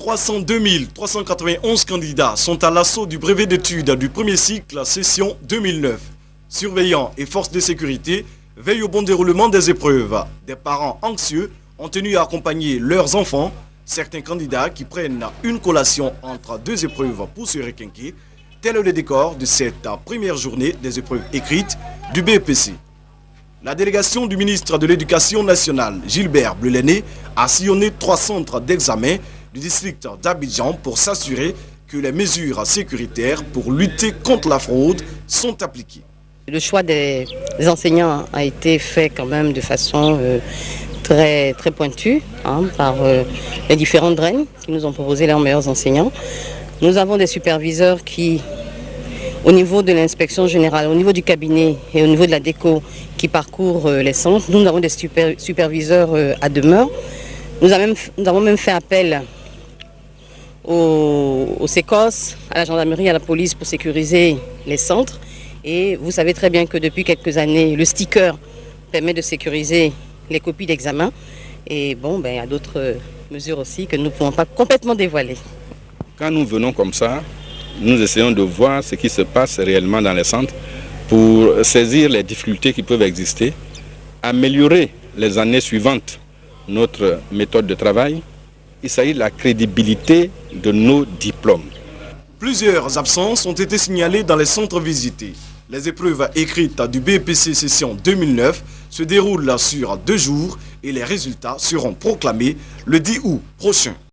302 391 candidats sont à l'assaut du brevet d'études du premier cycle session 2009. Surveillants et forces de sécurité veillent au bon déroulement des épreuves. Des parents anxieux ont tenu à accompagner leurs enfants. Certains candidats qui prennent une collation entre deux épreuves pour se requinquer. Tel est le décor de cette première journée des épreuves écrites du BEPC. La délégation du ministre de l'Éducation nationale, Gilbert Bleulené, a sillonné 3 centres d'examen du district d'Abidjan pour s'assurer que les mesures sécuritaires pour lutter contre la fraude sont appliquées. Le choix des enseignants a été fait quand même de façon très pointue par les différentes draines qui nous ont proposé leurs meilleurs enseignants. Nous avons des superviseurs qui, au niveau de l'inspection générale, au niveau du cabinet et au niveau de la déco, qui parcourent les centres. Nous avons des superviseurs à demeure. Nous avons même fait appel au SECOS, à la gendarmerie, à la police pour sécuriser les centres. Et vous savez très bien que depuis quelques années, le sticker permet de sécuriser les copies d'examen. Et bon, il y a d'autres mesures aussi que nous ne pouvons pas complètement dévoiler. Quand nous venons comme ça, nous essayons de voir ce qui se passe réellement dans les centres pour saisir les difficultés qui peuvent exister, améliorer les années suivantes notre méthode de travail. Il s'agit de la crédibilité de nos diplômes. Plusieurs absences ont été signalées dans les centres visités. Les épreuves écrites du BEPC session 2009 se déroulent sur 2 jours et les résultats seront proclamés le 10 août prochain.